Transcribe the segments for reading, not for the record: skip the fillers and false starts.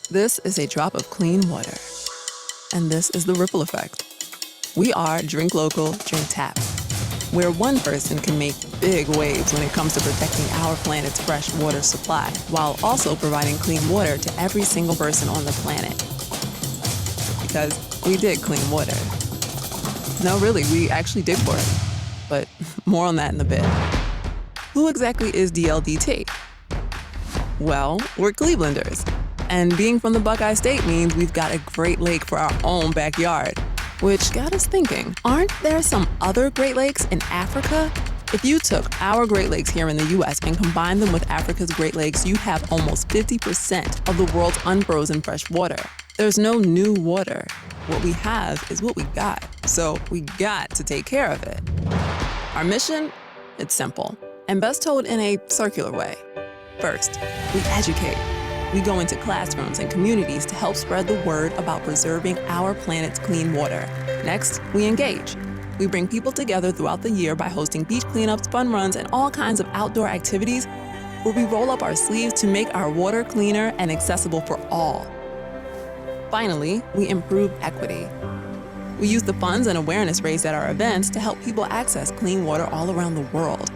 This is a drop of clean water, and this is the ripple effect. We are Drink Local, Drink Tap, where one person can make big waves when it comes to protecting our planet's fresh water supply, while also providing clean water to every single person on the planet. Because we dig clean water. No, really, we actually dig for it. But more on that in a bit. Who exactly is DLDT? Well, we're Clevelanders. And being from the Buckeye State means we've got a Great Lake for our own backyard. Which got us thinking, aren't there some other Great Lakes in Africa? If you took our Great Lakes here in the US and combined them with Africa's Great Lakes, you'd have almost 50% of the world's unfrozen fresh water. There's no new water. What we have is what we got. So we got to take care of it. Our mission? It's simple, and best told in a circular way. First, we educate. We go into classrooms and communities to help spread the word about preserving our planet's clean water. Next, we engage. We bring people together throughout the year by hosting beach cleanups, fun runs, and all kinds of outdoor activities where we roll up our sleeves to make our water cleaner and accessible for all. Finally, we improve equity. We use the funds and awareness raised at our events to help people access clean water all around the world.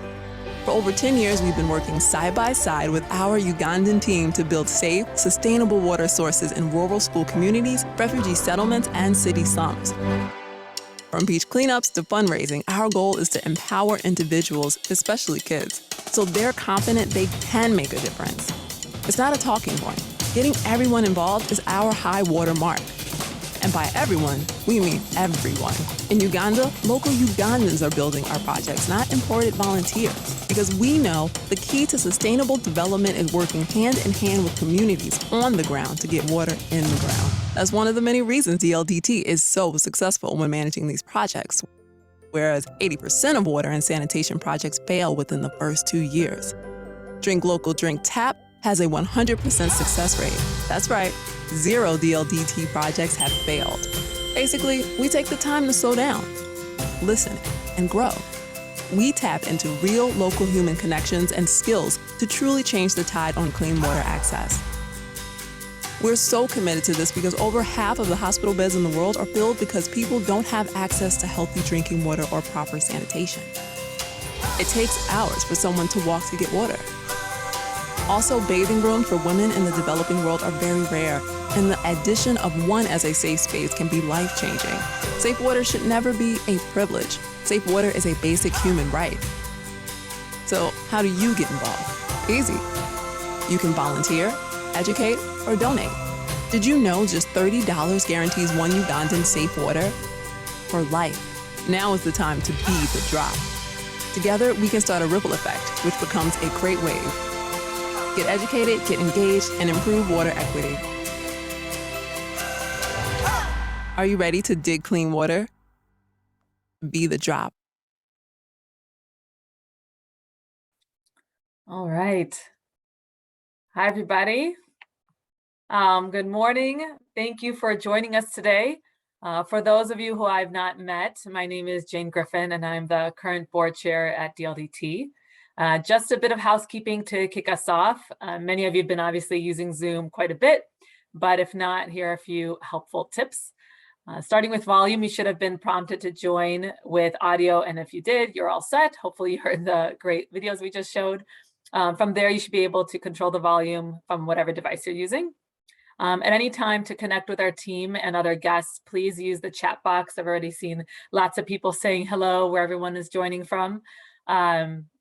For over 10 years, we've been working side by side with our Ugandan team to build safe, sustainable water sources in rural school communities, refugee settlements, and city slums. From beach cleanups to fundraising, our goal is to empower individuals, especially kids, so they're confident they can make a difference. It's not a talking point. Getting everyone involved is our high water mark. And by everyone, we mean everyone. In Uganda, local Ugandans are building our projects, not imported volunteers. Because we know the key to sustainable development is working hand in hand with communities on the ground to get water in the ground. That's one of the many reasons DLDT is so successful when managing these projects, whereas 80% of water and sanitation projects fail within the first 2 years. Drink Local, Drink Tap has a 100% success rate. That's right, 0 DLDT projects have failed. Basically, we take the time to slow down, listen, and grow. We tap into real local human connections and skills to truly change the tide on clean water access. We're so committed to this because over half of the hospital beds in the world are filled because people don't have access to healthy drinking water or proper sanitation. It takes hours for someone to walk to get water. Also, bathing rooms for women in the developing world are very rare, and the addition of one as a safe space can be life-changing. Safe water should never be a privilege. Safe water is a basic human right. So how do you get involved? Easy. You can volunteer, educate, or donate. Did you know just $30 guarantees one Ugandan safe water? For life. Now is the time to be the drop. Together, we can start a ripple effect, which becomes a great wave. Get educated, get engaged, and improve water equity. Are you ready to dig clean water? Be the drop. All right. Hi, everybody. Good morning. Thank you for joining us today. For those of you who I've not met, my name is Jane Griffin, and I'm the current board chair at DLDT. Just a bit of housekeeping to kick us off. Many of you have been obviously using Zoom quite a bit, but if not, here are a few helpful tips. Starting with volume, you should have been prompted to join with audio, and if you did, you're all set. Hopefully you heard the great videos we just showed. From there, you should be able to control the volume from whatever device you're using. At any time to connect with our team and other guests, please use the chat box. I've already seen lots of people saying hello where everyone is joining from.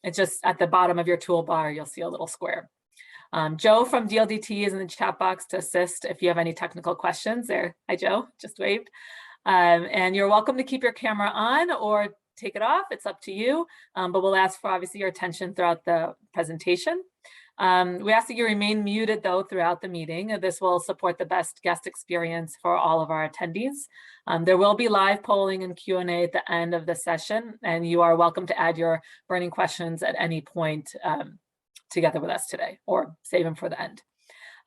It's just at the bottom of your toolbar, you'll see a little square. Joe from DLDT is in the chat box to assist if you have any technical questions there. Hi, Joe, just waved. And you're welcome to keep your camera on or take it off. It's up to you, but we'll ask for obviously your attention throughout the presentation. We ask that you remain muted though throughout the meeting. This will support the best guest experience for all of our attendees. There will be live polling and Q&A at the end of the session, and you are welcome to add your burning questions at any point together with us today, or save them for the end.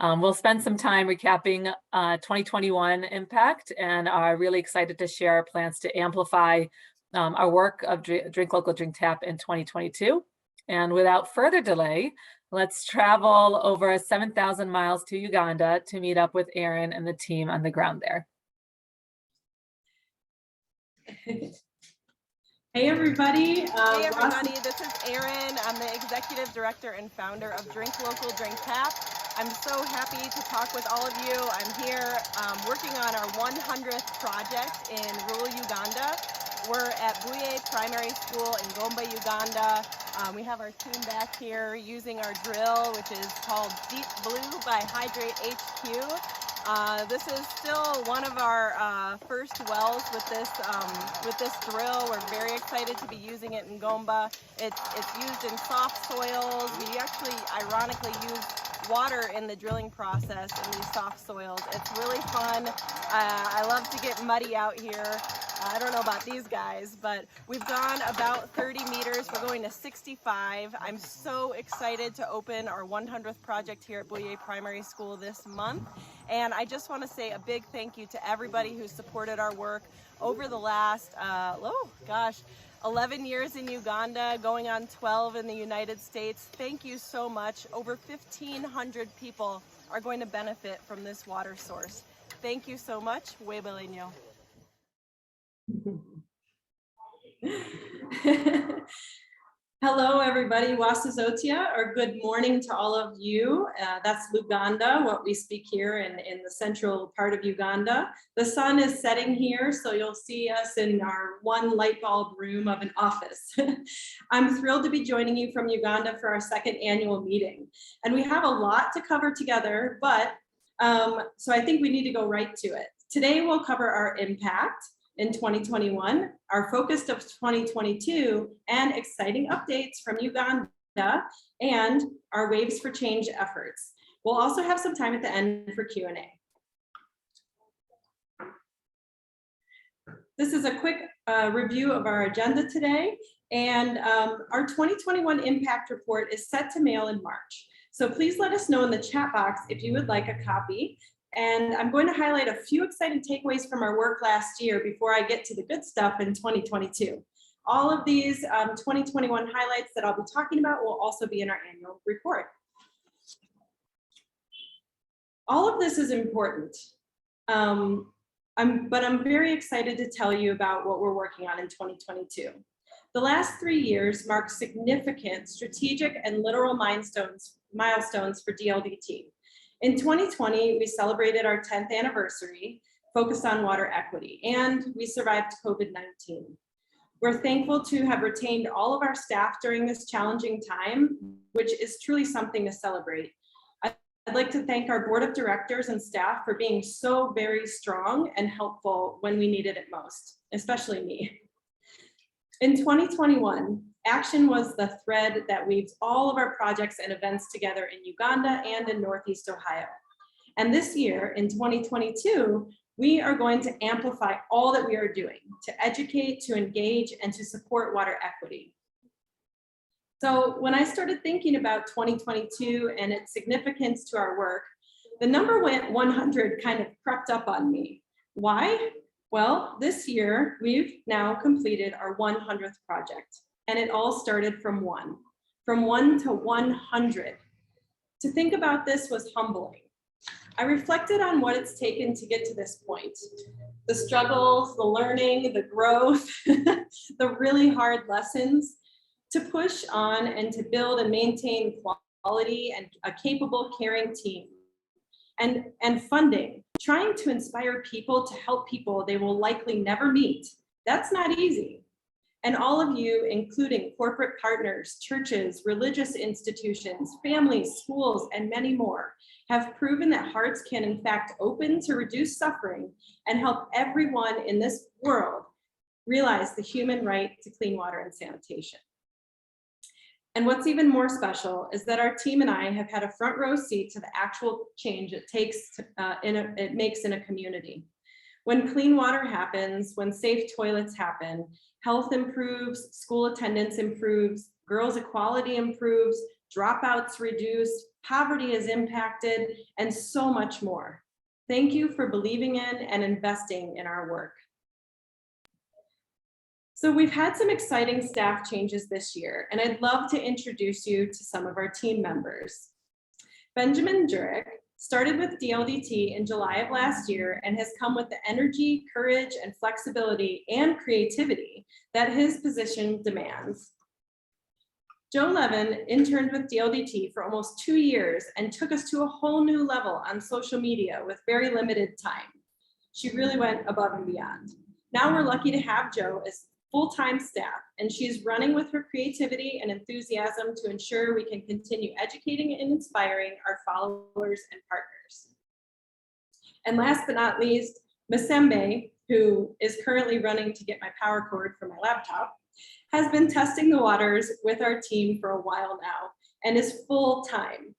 We'll spend some time recapping 2021 impact and are really excited to share our plans to amplify our work of Drink Local, Drink Tap in 2022. And without further delay, Let's travel over 7,000 miles to Uganda to meet up with Erin and the team on the ground there. Hey everybody. Hey everybody, this is Erin. I'm the Executive Director and Founder of Drink Local, Drink Tap. I'm so happy to talk with all of you. I'm here working on our 100th project in rural Uganda. We're at Buye Primary School in Gomba, Uganda. We have our team back here using our drill, which is called Deep Blue by Hydrate HQ. This is still one of our first wells with this drill. We're very excited to be using it in Gomba. It's used in soft soils. We actually, ironically, use water in the drilling process in these soft soils. It's really fun. I love to get muddy out here. I don't know about these guys, but we've gone about 30 meters. We're going to 65. I'm so excited to open our 100th project here at Buye Primary School this month. And I just want to say a big thank you to everybody who supported our work over the last, 11 years in Uganda, going on 12 in the United States. Thank you so much. Over 1,500 people are going to benefit from this water source. Thank you so much. Webelenyo. Hello everybody, Wasizotia, or good morning to all of you. That's Luganda, what we speak here in the central part of Uganda. The sun is setting here, so you'll see us in our one light bulb room of an office. I'm thrilled to be joining you from Uganda for our second annual meeting. And we have a lot to cover together, but so I think we need to go right to it. Today we'll cover our impact in 2021, our focus of 2022, and exciting updates from Uganda, and our Waves for Change efforts. We'll also have some time at the end for Q&A. This is a quick review of our agenda today, and our 2021 impact report is set to mail in March. So please let us know in the chat box if you would like a copy. And I'm going to highlight a few exciting takeaways from our work last year before I get to the good stuff in 2022. All of these 2021 highlights that I'll be talking about will also be in our annual report. All of this is important, but I'm very excited to tell you about what we're working on in 2022. The last 3 years mark significant strategic and literal milestones for DLDT. In 2020, we celebrated our 10th anniversary, focused on water equity, and we survived COVID-19. We're thankful to have retained all of our staff during this challenging time, which is truly something to celebrate. I'd like to thank our board of directors and staff for being so very strong and helpful when we needed it most, especially me. In 2021, action was the thread that weaves all of our projects and events together in Uganda and in Northeast Ohio. And this year, in 2022, we are going to amplify all that we are doing to educate, to engage, and to support water equity. So when I started thinking about 2022 and its significance to our work, the number 100 kind of crept up on me. Why? Well, this year, we've now completed our 100th project, and it all started from 1 to 100. To think about this was humbling. I reflected on what it's taken to get to this point. The struggles, the learning, the growth, the really hard lessons, to push on and to build and maintain quality and a capable, caring team. And funding, trying to inspire people to help people they will likely never meet. That's not easy. And all of you, including corporate partners, churches, religious institutions, families, schools, and many more, have proven that hearts can in fact open to reduce suffering and help everyone in this world realize the human right to clean water and sanitation. And what's even more special is that our team and I have had a front row seat to the actual change it makes in a community. When clean water happens, when safe toilets happen, health improves, school attendance improves, girls' equality improves, dropouts reduce, poverty is impacted, and so much more. Thank you for believing in and investing in our work. So we've had some exciting staff changes this year, and I'd love to introduce you to some of our team members. Benjamin Jurek started with DLDT in July of last year and has come with the energy, courage, and flexibility and creativity that his position demands. Joe Levin interned with DLDT for almost 2 years and took us to a whole new level on social media with very limited time. She really went above and beyond. Now we're lucky to have Joe as full-time staff, and she's running with her creativity and enthusiasm to ensure we can continue educating and inspiring our followers and partners. And last but not least, Masembe, who is currently running to get my power cord for my laptop, has been testing the waters with our team for a while now and is full-time.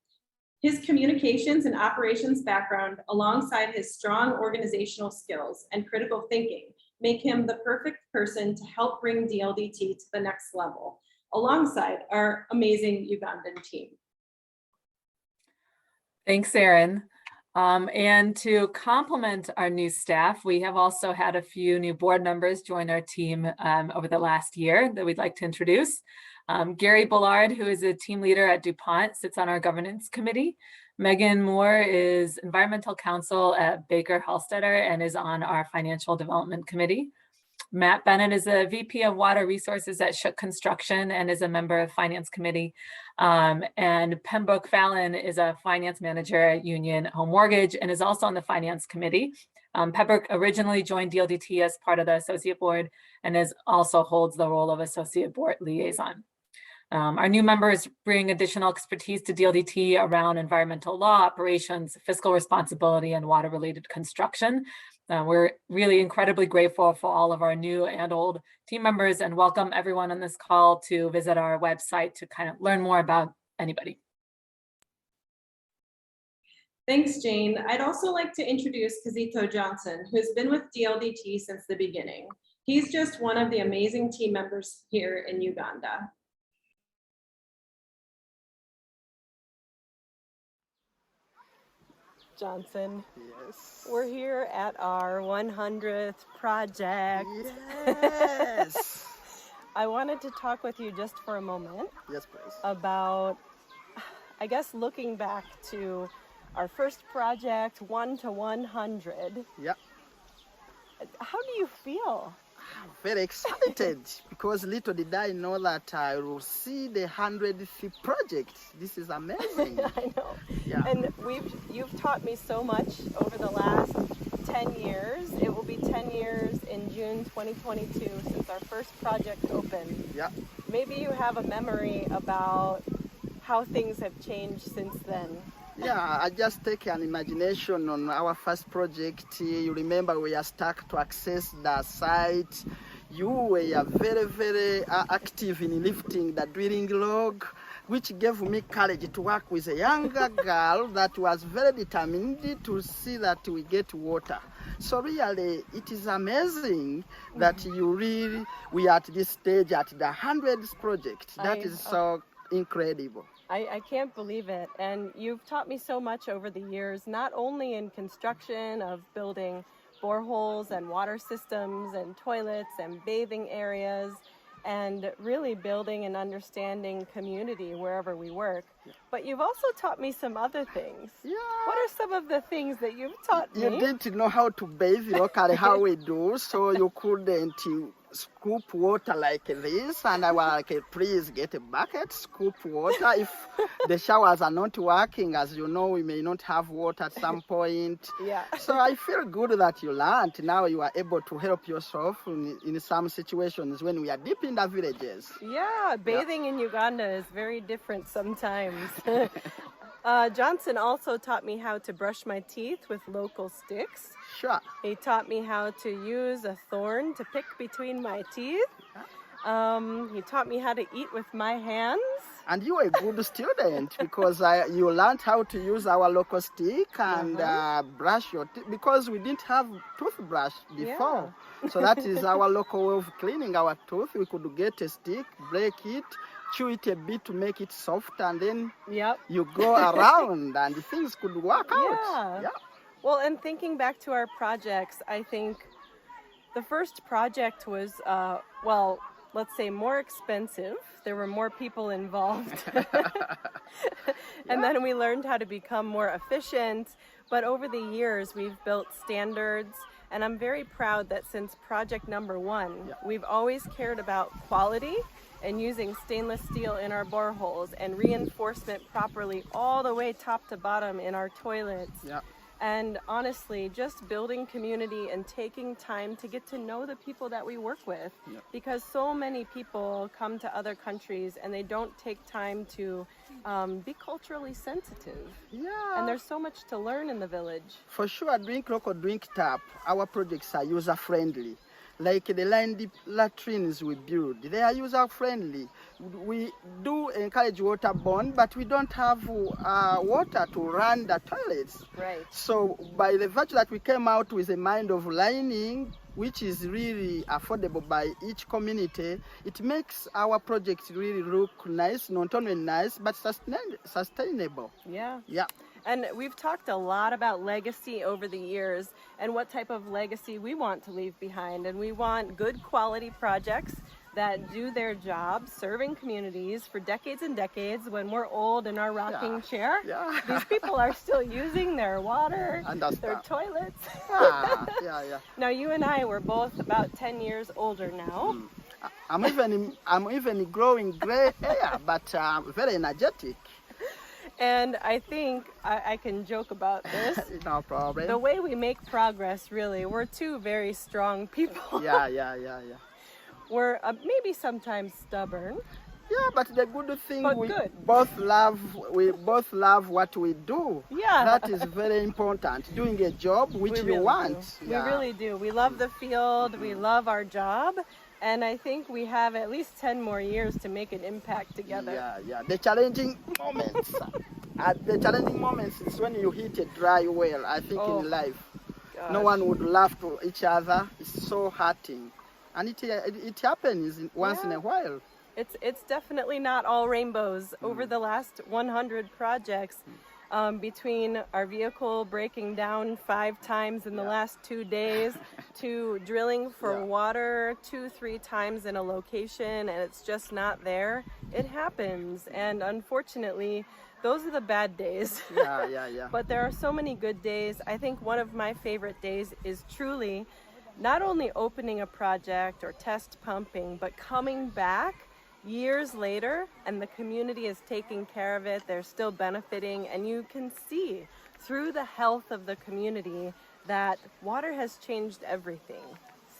His communications and operations background, alongside his strong organizational skills and critical thinking, make him the perfect person to help bring DLDT to the next level, alongside our amazing Ugandan team. Thanks, Erin. And to complement our new staff, we have also had a few new board members join our team over the last year that we'd like to introduce. Gary Bullard, who is a team leader at DuPont, sits on our governance committee. Megan Moore is environmental counsel at Baker Hallstetter and is on our financial development committee. Matt Bennett is a VP of water resources at Shook Construction and is a member of finance committee. And Pembroke Fallon is a finance manager at Union Home Mortgage and is also on the finance committee. Pembroke originally joined DLDT as part of the associate board and also holds the role of associate board liaison. Our new members bring additional expertise to DLDT around environmental law, operations, fiscal responsibility, and water-related construction. We're really incredibly grateful for all of our new and old team members and welcome everyone on this call to visit our website to kind of learn more about anybody. Thanks, Jane. I'd also like to introduce Kizito Johnson, who's been with DLDT since the beginning. He's just one of the amazing team members here in Uganda. Johnson. Yes. We're here at our 100th project. Yes. I wanted to talk with you just for a moment Yes, please. about, I guess, looking back to our first project, 1 to 100. Yeah. How do you feel? Very excited because little did I know that I will see the 100th project. This is amazing. I know. Yeah. And you've taught me so much over the last 10 years. It will be 10 years in June 2022 since our first project opened. Yeah. Maybe you have a memory about how things have changed since then. Yeah, I just take an imagination on our first project. You remember we are stuck to access the site. You were very, very active in lifting the drilling log, which gave me courage to work with a younger girl that was very determined to see that we get water. So really, it is amazing that we are at this stage at the 100th project. That is so incredible. I can't believe it. And you've taught me so much over the years, not only in construction of building boreholes and water systems and toilets and bathing areas, and really building and understanding community wherever we work. But you've also taught me some other things. Yeah. What are some of the things that you've taught me? You didn't know how to bathe locally, how we do, so you couldn't scoop water like this, and I was like, please get a bucket, scoop water. If the showers are not working, as you know, we may not have water at some point. Yeah. So I feel good that you learned. Now you are able to help yourself in some situations when we are deep in the villages. Yeah, bathing in Uganda is very different sometimes. Johnson also taught me how to brush my teeth with local sticks. Sure. He taught me how to use a thorn to pick between my teeth. He taught me how to eat with my hands. And you were a good student because you learned how to use our local stick and brush your teeth because we didn't have toothbrush before. Yeah. So that is our local way of cleaning our tooth. We could get a stick, break it, chew it a bit to make it soft, and then you go around and things could work out. Yeah. Well, and thinking back to our projects, I think The first project was, well, let's say more expensive. There were more people involved. And then we learned how to become more efficient. But over the years, we've built standards. And I'm very proud that since project number one, we've always cared about quality and using stainless steel in our boreholes and reinforcement properly all the way top to bottom in our toilets. Yeah. And honestly, just building community and taking time to get to know the people that we work with. Yeah. Because so many people come to other countries and they don't take time to be culturally sensitive. Yeah. And there's so much to learn in the village. For sure, Drink Local, Drink Tap, our projects are user-friendly. Like the line latrines we build, they are user-friendly. We do encourage waterborne, but we don't have water to run the toilets. Right. So by the virtue that we came out with a mind of lining, which is really affordable by each community, it makes our project really look nice, not only nice, but sustainable. Yeah. Yeah. And we've talked a lot about legacy over the years and what type of legacy we want to leave behind. And we want good quality projects that do their job serving communities for decades and decades. When we're old in our rocking chair, these people are still using their water, their toilets. Yeah. Now you and I were both about 10 years older now. I'm even growing gray hair, but very energetic. And I think I can joke about this. No problem. The way we make progress, really, we're two very strong people. Yeah. We're maybe sometimes stubborn. Yeah, but the good thing, But we good. both love what we do. Yeah. That is very important. Doing a job which We you really want. do. We really do. We love the field. We love our job. And I think we have at least 10 more years to make an impact together. Yeah. The challenging moments. The challenging moments is when you hit a dry well, I think, in life. Gosh. No one would laugh to each other. It's so hurting. And it happens once in a while. It's definitely not all rainbows. Over the last 100 projects, between our vehicle breaking down 5 times in the last 2 days, to drilling for water 2-3 times in a location and it's just not there, it happens. And unfortunately, those are the bad days. Yeah. But there are so many good days. I think one of my favorite days is truly not only opening a project or test pumping, but coming back years later and the community is taking care of it. They're still benefiting, and you can see through the health of the community that water has changed everything.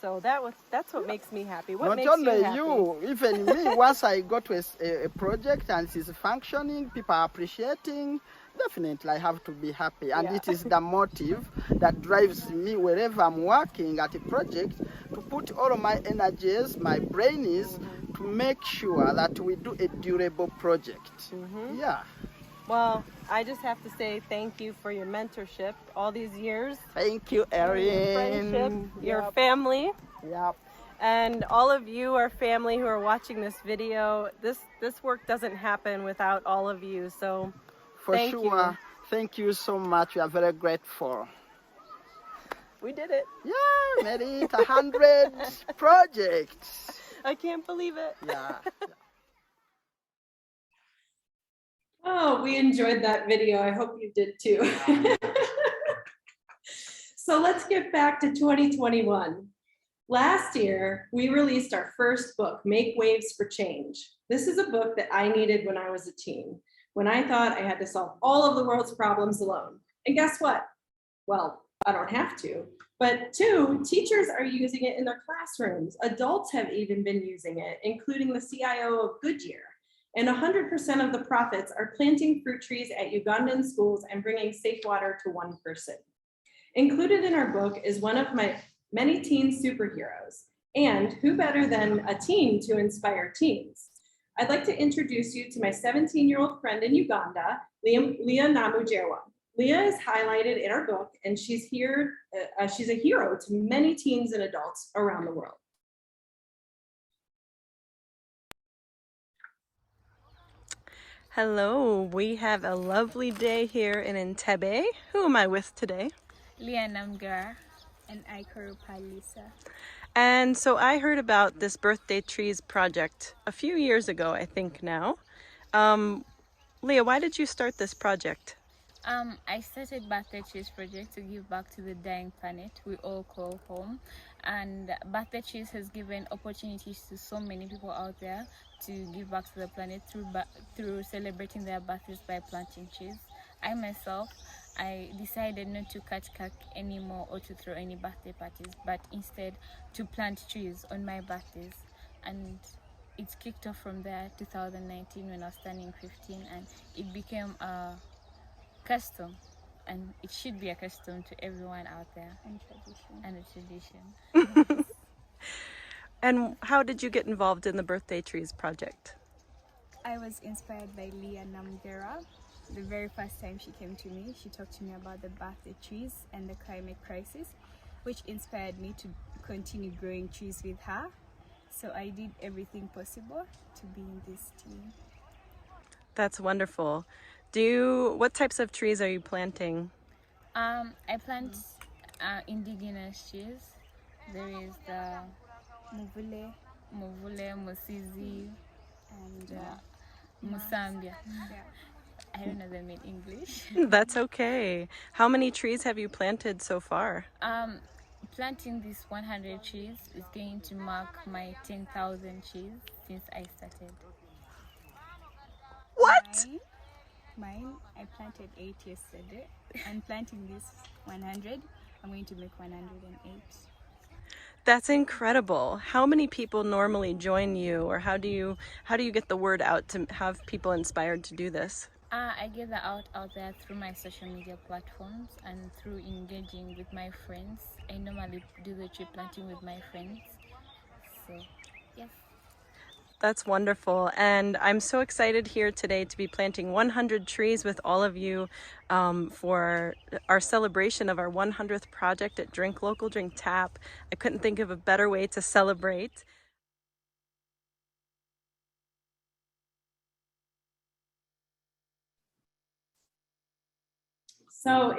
So that's what makes me happy. What Not makes only you happy? you, even me, once I go to a project and it's functioning, people are appreciating, definitely I have to be happy. And it is the motive that drives me wherever I'm working at a project to put all of my energies, my brains, to make sure that we do a durable project. Yeah. Well, I just have to say thank you for your mentorship all these years. Thank you, Your Erin. friendship, your family. Yep. And all of you, our family who are watching this video, this work doesn't happen without all of you. So For thank sure. you. Thank you so much. We are very grateful. We did it. Yeah, made it 100 projects. I can't believe it. Yeah. Oh, we enjoyed that video. I hope you did too. So let's get back to 2021. Last year, we released our first book, Make Waves for Change. This is a book that I needed when I was a teen, when I thought I had to solve all of the world's problems alone. And guess what? Well, I don't have to. But 2, teachers are using it in their classrooms. Adults have even been using it, including the CIO of Goodyear. And 100% of the profits are planting fruit trees at Ugandan schools and bringing safe water to one person. Included in our book is one of my many teen superheroes. And who better than a teen to inspire teens? I'd like to introduce you to my 17-year-old friend in Uganda, Leah Namujerwa. Leah is highlighted in our book, and she's a hero to many teens and adults around the world. Hello, we have a lovely day here in Entebbe. Who am I with today? Leah Namgar. And I Lisa. And so I heard about this Birthday Trees project a few years ago, I think now. Leah, why did you start this project? I started Birthday Trees project to give back to the dying planet we all call home, and Birthday Trees has given opportunities to so many people out there to give back to the planet through celebrating their birthdays by planting trees. I myself, I decided not to cut cake anymore or to throw any birthday parties, but instead to plant trees on my birthdays, and it kicked off from there 2019 when I was turning 15, and it became a custom, and it should be a custom to everyone out there, and a tradition. And how did you get involved in the Birthday Trees project? I was inspired by Leah Namgera. The very first time she came to me, she talked to me about the birthday trees and the climate crisis, which inspired me to continue growing trees with her. So I did everything possible to be in this team. That's wonderful. What types of trees are you planting? I plant indigenous trees. There is the Muvule, Musizi, and Musambia. I don't know them in English. That's okay. How many trees have you planted so far? Planting these 100 trees is going to mark my 10,000 trees since I started. What? Mine, I planted 8 yesterday. And planting this 100, I'm going to make 108. That's incredible. How many people normally join you, or how do you get the word out to have people inspired to do this? I get that out there through my social media platforms and through engaging with my friends. I normally do the tree planting with my friends. So, yes. That's wonderful. And I'm so excited here today to be planting 100 trees with all of you for our celebration of our 100th project at Drink Local, Drink Tap. I couldn't think of a better way to celebrate. So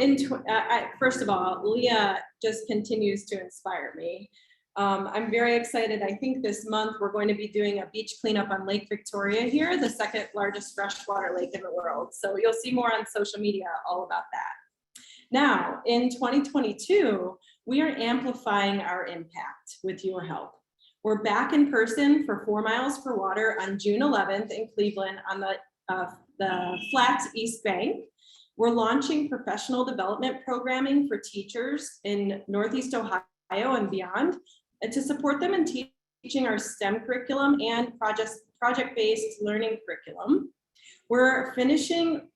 first of all, Leah just continues to inspire me. I'm very excited. I think this month we're going to be doing a beach cleanup on Lake Victoria here, the second largest freshwater lake in the world. So you'll see more on social media all about that. Now, in 2022, we are amplifying our impact with your help. We're back in person for 4 Miles for Water on June 11th in Cleveland on the flat East Bank. We're launching professional development programming for teachers in Northeast Ohio and beyond, and to support them in teaching our STEM curriculum and project-based learning curriculum. We're finishing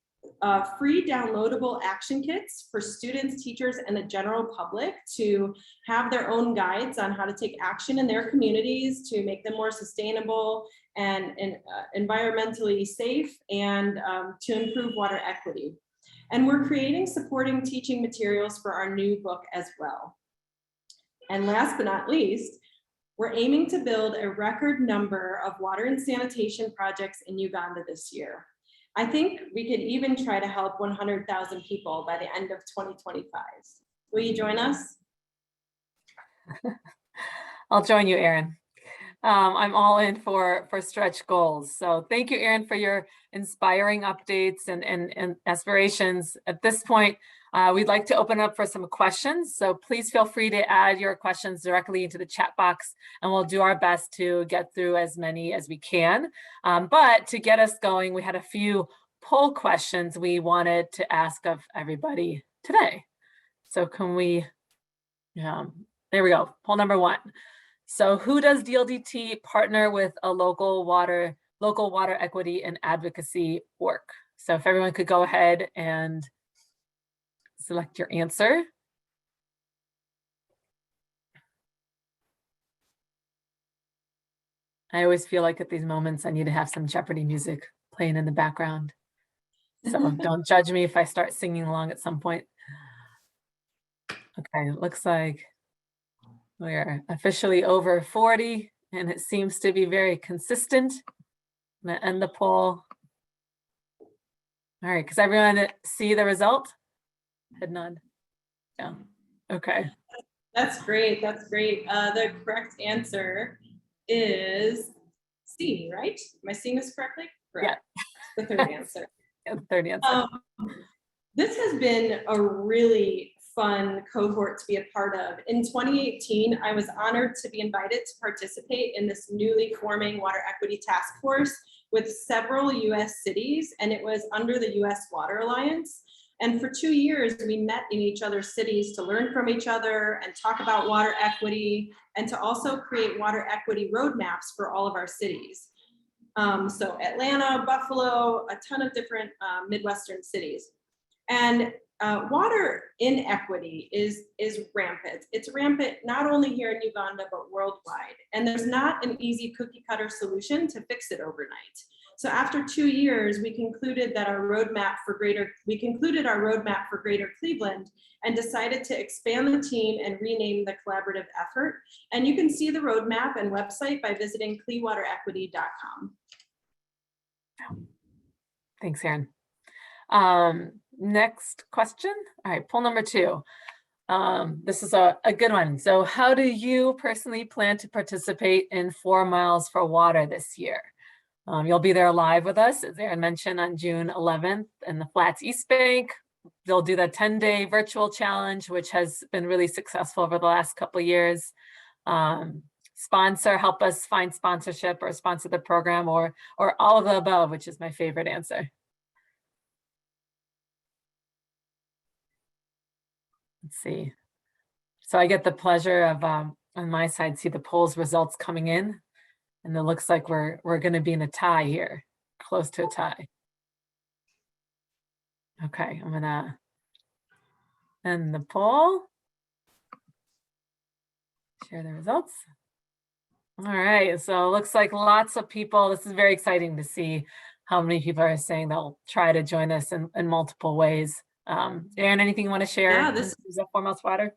free downloadable action kits for students, teachers, and the general public to have their own guides on how to take action in their communities to make them more sustainable and environmentally safe, and to improve water equity. And we're creating supporting teaching materials for our new book as well. And last but not least, we're aiming to build a record number of water and sanitation projects in Uganda this year. I think we could even try to help 100,000 people by the end of 2025. Will you join us? I'll join you, Erin. I'm all in for stretch goals. So thank you, Erin, for your inspiring updates and aspirations. At this point, we'd like to open up for some questions. So please feel free to add your questions directly into the chat box, and we'll do our best to get through as many as we can. But to get us going, we had a few poll questions we wanted to ask of everybody today. So can we, there we go, poll number 1. So who does DLDT partner with a local water equity and advocacy work? So if everyone could go ahead and select your answer. I always feel like at these moments I need to have some Jeopardy music playing in the background. So don't judge me if I start singing along at some point. Okay, it looks like we're officially over 40, and it seems to be very consistent. I'm gonna end the poll. All right, does everyone see the result? Head nod. Yeah, okay. That's great. That's great. The correct answer is C, right? Am I seeing this correctly? Correct. The third answer. Yeah, the third answer. This has been a really fun cohort to be a part of. In 2018, I was honored to be invited to participate in this newly forming water equity task force with several US cities, and it was under the US Water Alliance. And for 2 years, we met in each other's cities to learn from each other and talk about water equity, and to also create water equity roadmaps for all of our cities. So Atlanta, Buffalo, a ton of different Midwestern cities. And water inequity is rampant. It's rampant not only here in Uganda, but worldwide. And there's not an easy cookie cutter solution to fix it overnight. So after 2 years, we concluded our roadmap for Greater Cleveland and decided to expand the team and rename the collaborative effort. And you can see the roadmap and website by visiting cleanwaterequity.com. Thanks, Erin. Next question. All right, poll number 2. This is a good one. So how do you personally plan to participate in 4 Miles for Water this year? You'll be there live with us, as Erin mentioned, on June 11th in the Flats East Bank. They'll do the 10-day virtual challenge, which has been really successful over the last couple of years. Help us find sponsorship or sponsor the program, or all of the above, which is my favorite answer. Let's see. So I get the pleasure of, on my side, see the polls results coming in. And it looks like we're going to be in a tie here, close to a tie. Okay, I'm going to end the poll. Share the results. All right, so it looks like lots of people. This is very exciting to see how many people are saying they'll try to join us in multiple ways. Erin, anything you want to share? Yeah, this is 4 Miles Water.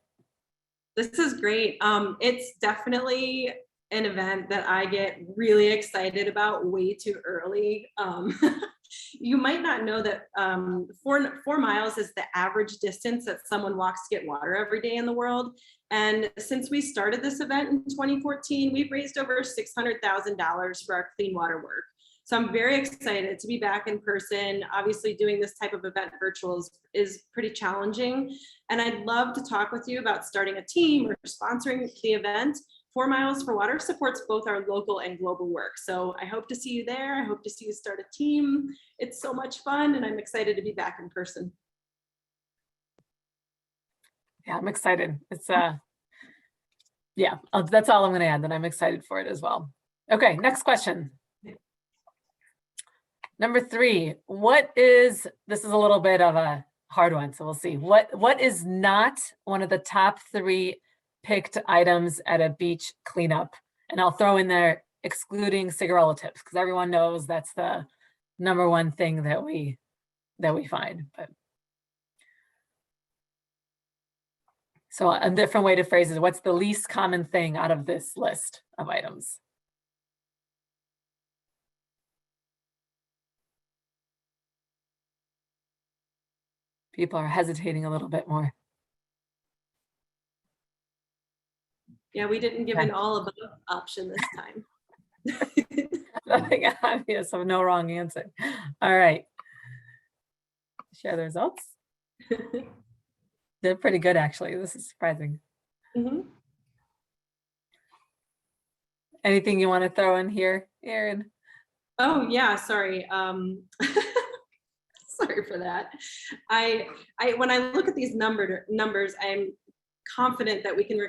This is great. It's definitely an event that I get really excited about way too early. You might not know that 4 miles is the average distance that someone walks to get water every day in the world. And since we started this event in 2014, we've raised over $600,000 for our clean water work. So I'm very excited to be back in person. Obviously, doing this type of event virtual is pretty challenging. And I'd love to talk with you about starting a team or sponsoring the event. 4 Miles for Water supports both our local and global work. So I hope to see you there. I hope to see you start a team. It's so much fun, and I'm excited to be back in person. Yeah, I'm excited. It's yeah, that's all I'm going to add, that I'm excited for it as well. Okay, next question. Number 3, this is a little bit of a hard one, so we'll see. What is not one of the top 3 picked items at a beach cleanup? And I'll throw in there excluding cigarette tips, because everyone knows that's the number one thing that we find. But so a different way to phrase it, what's the least common thing out of this list of items? People are hesitating a little bit more. Yeah, we didn't give an all above option this time. Nothing obvious, so no wrong answer. All right. Share the results. They're pretty good, actually. This is surprising. Mm-hmm. Anything you want to throw in here, Erin? Oh yeah, sorry. Sorry for that. I when I look at these numbers, I'm confident that we can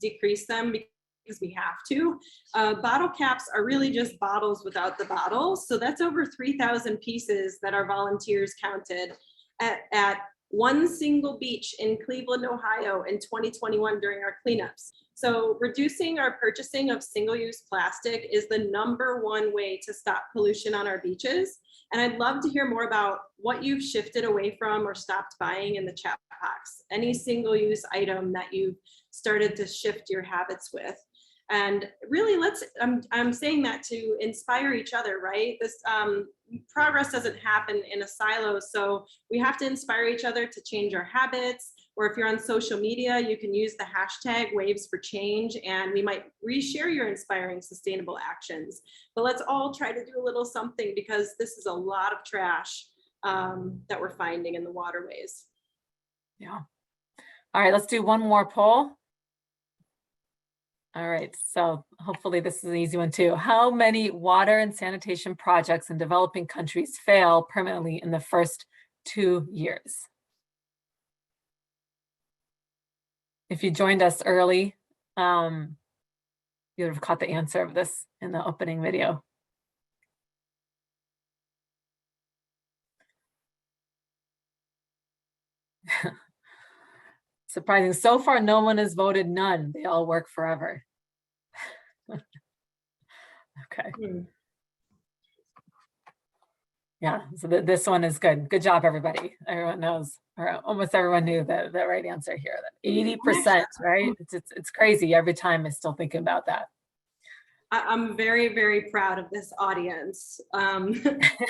decrease them because we have to. Bottle caps are really just bottles without the bottles. So that's over 3,000 pieces that our volunteers counted at one single beach in Cleveland, Ohio in 2021 during our cleanups. So reducing our purchasing of single-use plastic is the #1 way to stop pollution on our beaches. And I'd love to hear more about what you've shifted away from or stopped buying in the chat box. Any single-use item that you've started to shift your habits with. And really, I'm saying that to inspire each other, right? This progress doesn't happen in a silo. So we have to inspire each other to change our habits. or if you're on social media, you can use the hashtag Waves for Change, and we might reshare your inspiring sustainable actions. But let's all try to do a little something, because this is a lot of trash that we're finding in the waterways. Yeah. All right, let's do one more poll. All right, so hopefully this is an easy one too. How many water and sanitation projects in developing countries fail permanently in the first 2 years? If you joined us early, you would have caught the answer of this in the opening video. Surprising, so far no one has voted none. They all work forever. Okay. Yeah, so this one is good. Good job, everybody. Everyone knows, or almost everyone knew the right answer here. That 80%, right? It's crazy. Every time I'm still thinking about that. I'm very, very proud of this audience. When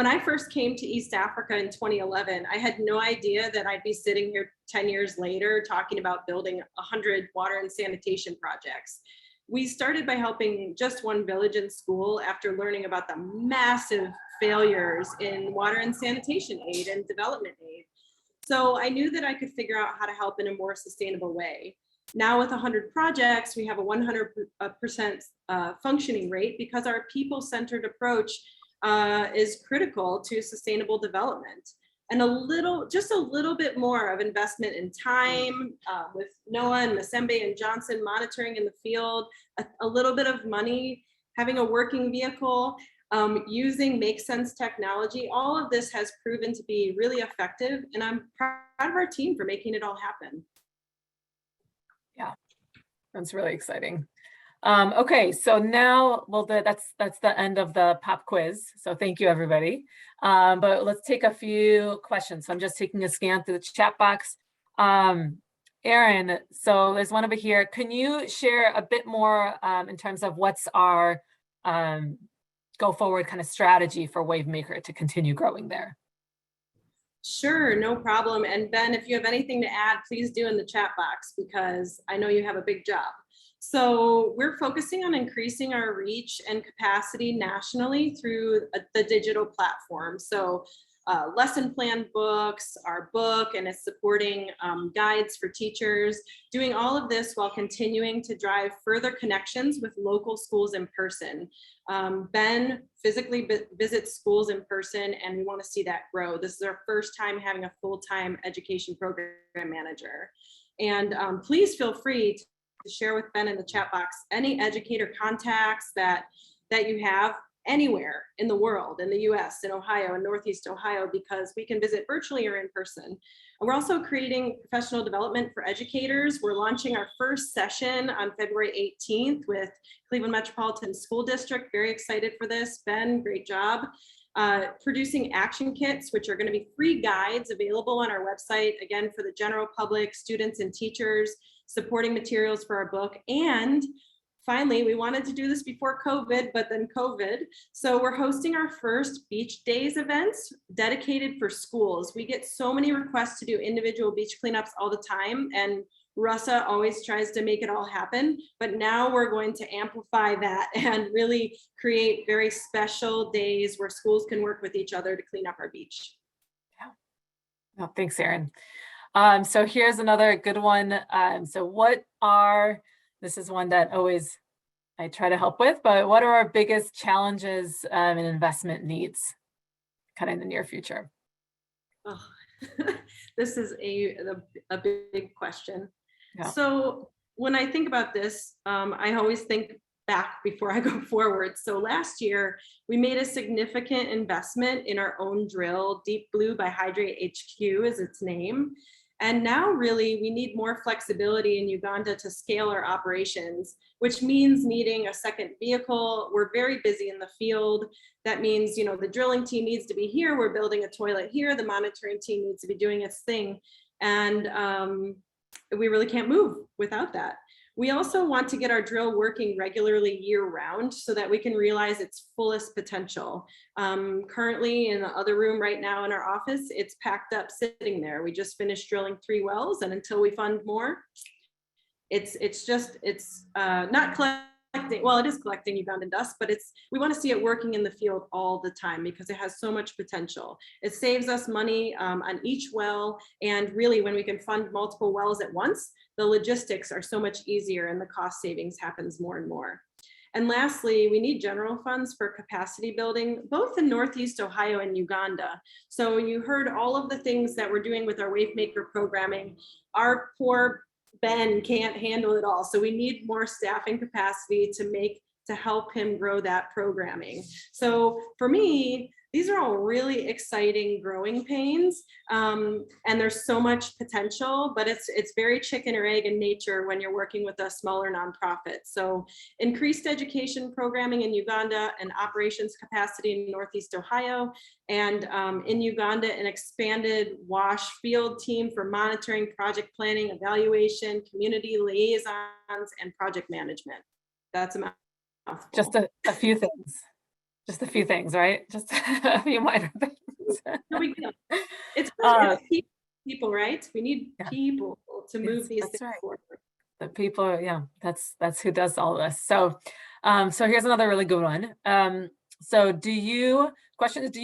I first came to East Africa in 2011, I had no idea that I'd be sitting here 10 years later talking about building 100 water and sanitation projects. We started by helping just one village and school after learning about the massive failures in water and sanitation aid and development aid. So I knew that I could figure out how to help in a more sustainable way. Now with 100 projects, we have a 100% functioning rate, because our people-centered approach is critical to sustainable development. And just a little bit more of investment in time with Noah and Masembe and Johnson monitoring in the field, a little bit of money, having a working vehicle, using Make Sense technology. All of this has proven to be really effective, and I'm proud of our team for making it all happen. Yeah, that's really exciting. Okay, so now, well, that's the end of the pop quiz. So thank you, everybody. But let's take a few questions. So I'm just taking a scan through the chat box. Erin, so there's one over here. Can you share a bit more in terms of what's our go forward kind of strategy for WaveMaker to continue growing there? Sure, no problem. And Ben, if you have anything to add, please do in the chat box, because I know you have a big job. So we're focusing on increasing our reach and capacity nationally through the digital platform. So lesson plan books, our book, and it's supporting guides for teachers, doing all of this while continuing to drive further connections with local schools in person. Ben physically visits schools in person, and we want to see that grow. This is our first time having a full-time education program manager. And please feel free to share with Ben in the chat box any educator contacts that you have anywhere in the world, in the US, in Ohio, in Northeast Ohio, because we can visit virtually or in person. And we're also creating professional development for educators. We're launching our first session on February 18th with Cleveland Metropolitan School District. Very excited for this. Ben, great job. Producing action kits, which are going to be free guides available on our website, again, for the general public, students and teachers, supporting materials for our book. And finally, we wanted to do this before COVID, but then COVID. So we're hosting our first beach days events dedicated for schools. We get so many requests to do individual beach cleanups all the time, and Russa always tries to make it all happen. But now we're going to amplify that and really create very special days where schools can work with each other to clean up our beach. Yeah. Oh, thanks, Erin. So here's another good one. This is one that always I try to help with, but what are our biggest challenges and investment needs kind of in the near future? Oh, this is a big question. Yeah. So when I think about this, I always think back before I go forward. So last year, we made a significant investment in our own drill. Deep Blue by Hydrate HQ is its name. And now really we need more flexibility in Uganda to scale our operations, which means needing a second vehicle. We're very busy in the field. That means, the drilling team needs to be here. We're building a toilet here. The monitoring team needs to be doing its thing. And we really can't move without that. We also want to get our drill working regularly year round so that we can realize its fullest potential. Currently in the other room right now in our office, it's packed up sitting there. We just finished drilling 3 wells, and until we fund more, it's not collecting, well, it is collecting Ugandan dust, but we want to see it working in the field all the time because it has so much potential. It saves us money on each well, and really when we can fund multiple wells at once, the logistics are so much easier and the cost savings happens more and more. And lastly, we need general funds for capacity building, both in Northeast Ohio and Uganda. So you heard all of the things that we're doing with our Wavemaker programming. Our poor Ben can't handle it all. So we need more staffing capacity to help him grow that programming. So for me, these are all really exciting growing pains, and there's so much potential, but it's very chicken or egg in nature when you're working with a smaller nonprofit. So increased education programming in Uganda and operations capacity in Northeast Ohio, and in Uganda, an expanded WASH field team for monitoring, project planning, evaluation, community liaisons, and project management. That's a mouthful. Just a few things. Just a few things, right? Just a few minor things. No big deal. It's people, right? We need people to move these things forward. The people, yeah, that's who does all this. So, so here's another really good one. So do you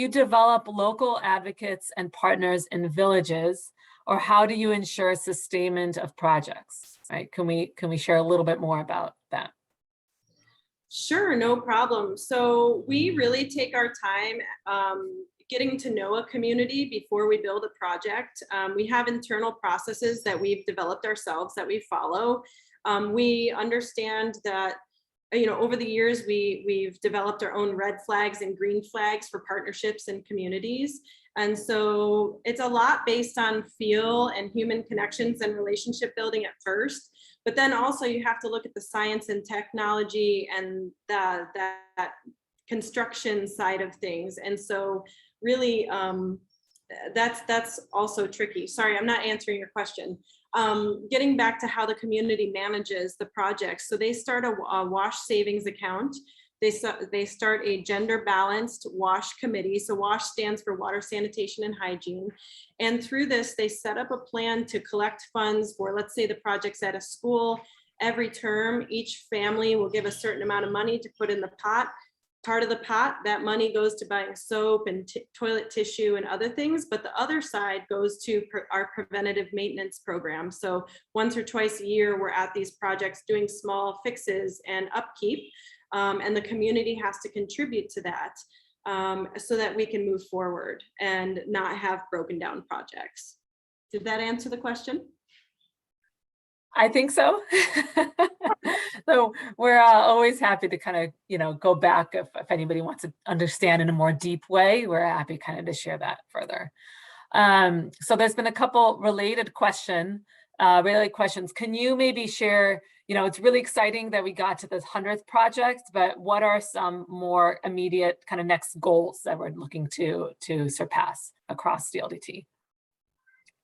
develop local advocates and partners in villages, or how do you ensure sustainment of projects, right? Can we share a little bit more about that? Sure, no problem. So we really take our time getting to know a community before we build a project. We have internal processes that we've developed ourselves that we follow. We understand that, you know, over the years, we've developed our own red flags and green flags for partnerships and communities. And so it's a lot based on feel and human connections and relationship building at first. But then also you have to look at the science and technology and that construction side of things. And so really that's also tricky. Sorry, I'm not answering your question. Getting back to how the community manages the projects. So they start a WASH savings account. They start a gender balanced WASH committee. So WASH stands for water, sanitation, and hygiene. And through this, they set up a plan to collect funds for, let's say the project's at a school. Every term, each family will give a certain amount of money to put in the pot. Part of the pot, that money goes to buying soap and toilet tissue and other things, but the other side goes to our preventative maintenance program. So once or twice a year, we're at these projects doing small fixes and upkeep. And the community has to contribute to that so that we can move forward and not have broken down projects. Did that answer the question? I think so. So we're always happy to kind of, you know, go back if anybody wants to understand in a more deep way. We're happy kind of to share that further. So there's been a couple related questions. Can you maybe share, you know, it's really exciting that we got to this 100th project, but what are some more immediate kind of next goals that we're looking to surpass across DLDT?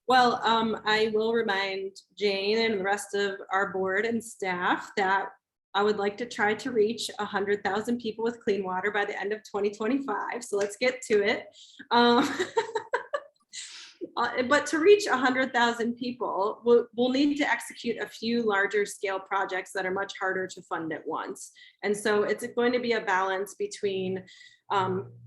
Well, I will remind Jane and the rest of our board and staff that I would like to try to reach 100,000 people with clean water by the end of 2025. So let's get to it. But to reach 100,000 people, we'll need to execute a few larger scale projects that are much harder to fund at once. And so it's going to be a balance between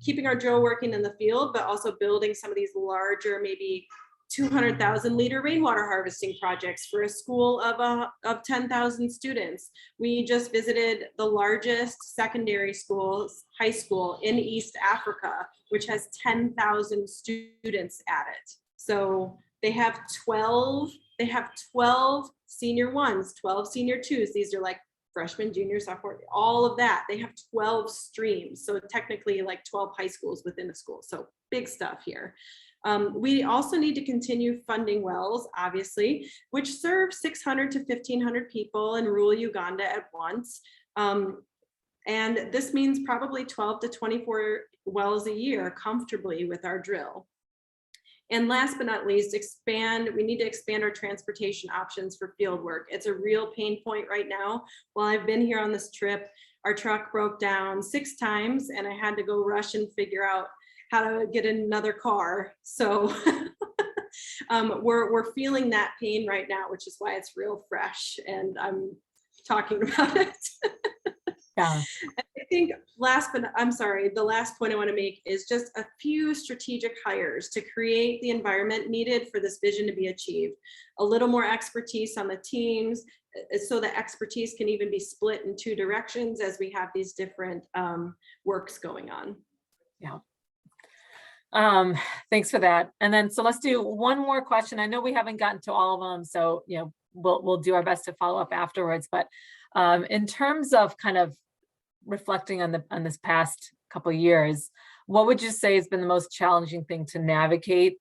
keeping our drill working in the field, but also building some of these larger, maybe 200,000 liter rainwater harvesting projects for a school of 10,000 students. We just visited the largest secondary schools, high school in East Africa, which has 10,000 students at it. So they have 12 senior ones, 12 senior twos. These are like freshmen, junior, sophomore, all of that. They have 12 streams. So technically like 12 high schools within a school. So big stuff here. We also need to continue funding wells, obviously, which serve 600 to 1,500 people in rural Uganda at once. And this means probably 12 to 24 wells a year comfortably with our drill. And last but not least, we need to expand our transportation options for field work. It's a real pain point right now. While I've been here on this trip, our truck broke down 6 times and I had to go rush and figure out how to get another car. So we're feeling that pain right now, which is why it's real fresh and I'm talking about it. Yeah. I think the last point I want to make is just a few strategic hires to create the environment needed for this vision to be achieved. A little more expertise on the teams, so the expertise can even be split in 2 directions as we have these different works going on. Yeah. Thanks for that. And then, so let's do one more question. I know we haven't gotten to all of them, so, you know, we'll do our best to follow up afterwards. But in terms of kind of reflecting on this past couple of years, what would you say has been the most challenging thing to navigate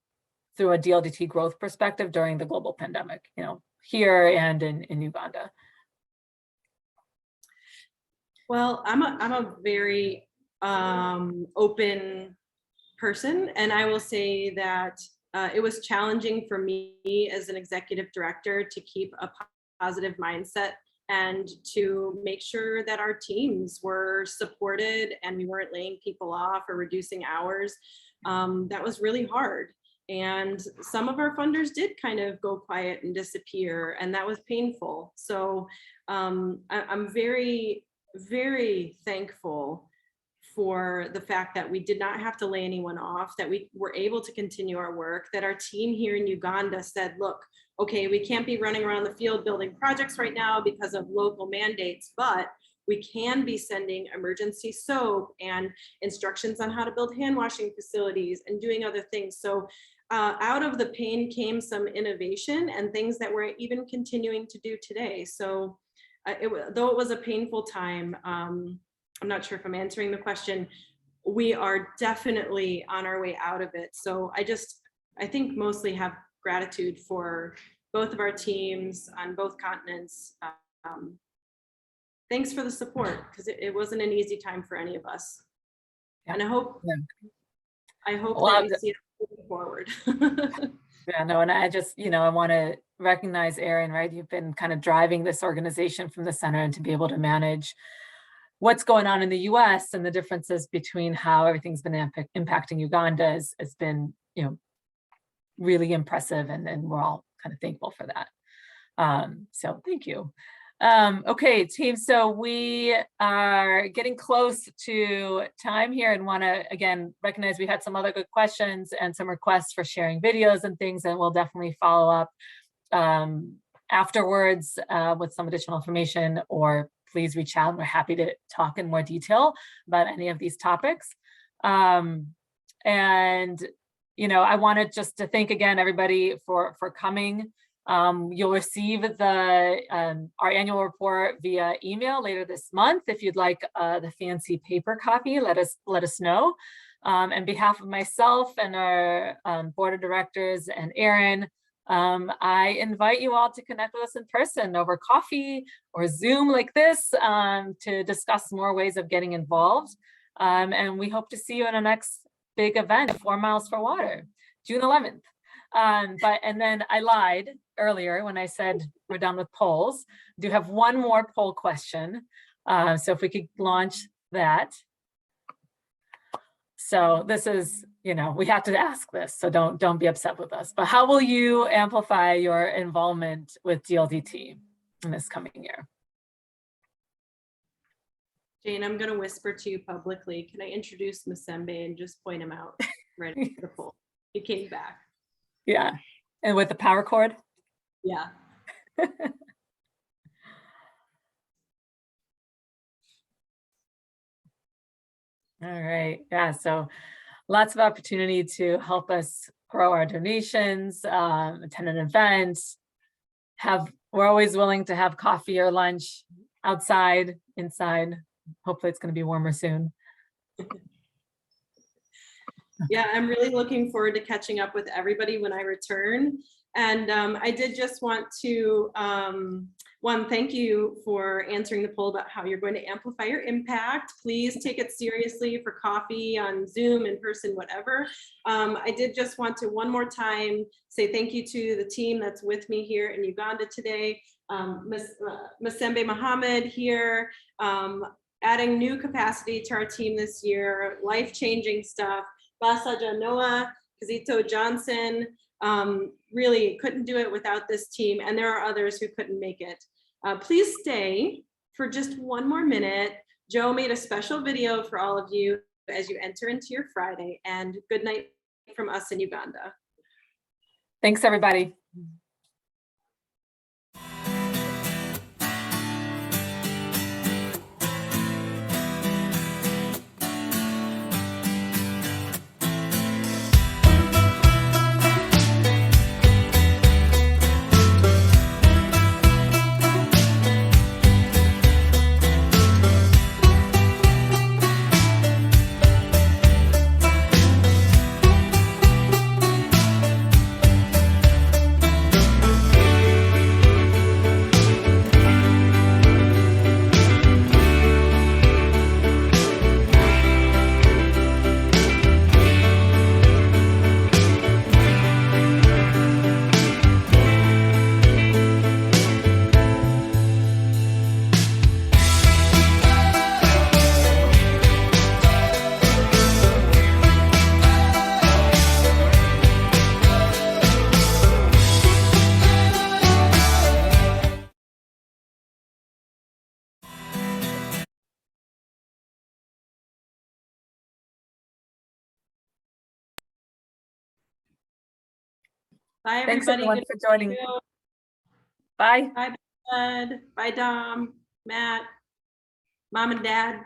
through a DLDT growth perspective during the global pandemic, you know, here and in Uganda? Well, I'm a very open person, and I will say that it was challenging for me as an executive director to keep a positive mindset and to make sure that our teams were supported and we weren't laying people off or reducing hours. That was really hard. And some of our funders did kind of go quiet and disappear, and that was painful. So I'm very, very thankful for the fact that we did not have to lay anyone off, that we were able to continue our work, that our team here in Uganda said, look, okay, we can't be running around the field building projects right now because of local mandates, but we can be sending emergency soap and instructions on how to build hand washing facilities and doing other things. So out of the pain came some innovation and things that we're even continuing to do today. So though it was a painful time, I'm not sure if I'm answering the question, we are definitely on our way out of it. So I think mostly have gratitude for both of our teams on both continents. Thanks for the support, because it wasn't an easy time for any of us. Yeah. And I hope Well, that we see it moving forward. Yeah, no, and I just, you know, I want to recognize Erin, right? You've been kind of driving this organization from the center, and to be able to manage what's going on in the US and the differences between how everything's been impacting Uganda has been, you know, really impressive, and we're all kind of thankful for that. So thank you. Okay, team, so we are getting close to time here, and want to again recognize we had some other good questions and some requests for sharing videos and things, and we'll definitely follow up afterwards with some additional information, or please reach out. We're happy to talk in more detail about any of these topics. And, you know, I wanted just to thank again everybody for coming. You'll receive our annual report via email later this month. If you'd like the fancy paper copy, let us know. On behalf of myself and our board of directors and Erin, I invite you all to connect with us in person over coffee or Zoom like this to discuss more ways of getting involved. And we hope to see you in our next big event, 4 Miles for Water, June 11th. And then I lied earlier when I said we're done with polls. I do have one more poll question. So if we could launch that. So this is, you know, we have to ask this, so don't be upset with us. But how will you amplify your involvement with DLDT in this coming year? Jane, I'm going to whisper to you publicly. Can I introduce Musembe and just point him out right at the poll? He came back. Yeah, and with the power cord? Yeah. All right, yeah, so lots of opportunity to help us grow our donations, attend an event, we're always willing to have coffee or lunch outside, inside. Hopefully it's going to be warmer soon. Yeah, I'm really looking forward to catching up with everybody when I return. And I did just want to One, thank you for answering the poll about how you're going to amplify your impact. Please take it seriously for coffee on Zoom, in person, whatever. I did just want to one more time say thank you to the team that's with me here in Uganda today. Masembe Mohammed here, adding new capacity to our team this year, life-changing stuff. Basaja Noah, Kizito Johnson, really couldn't do it without this team, and there are others who couldn't make it. Please stay for just one more minute. Joe made a special video for all of you as you enter into your Friday, and good night from us in Uganda. Thanks, everybody. Bye, Thanks, everybody. everyone, Good for joining. night. Bye. Bye, Bud. Bye, Dom, Matt, Mom and Dad,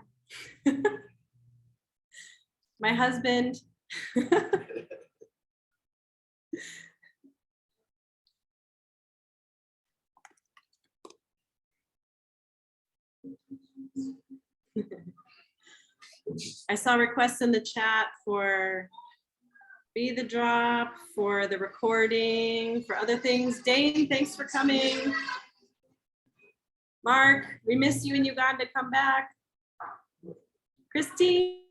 my husband. I saw requests in the chat for Be the Drop, for the recording, for other things. Dane, thanks for coming. Mark, we miss you in Uganda. Come back. Christine.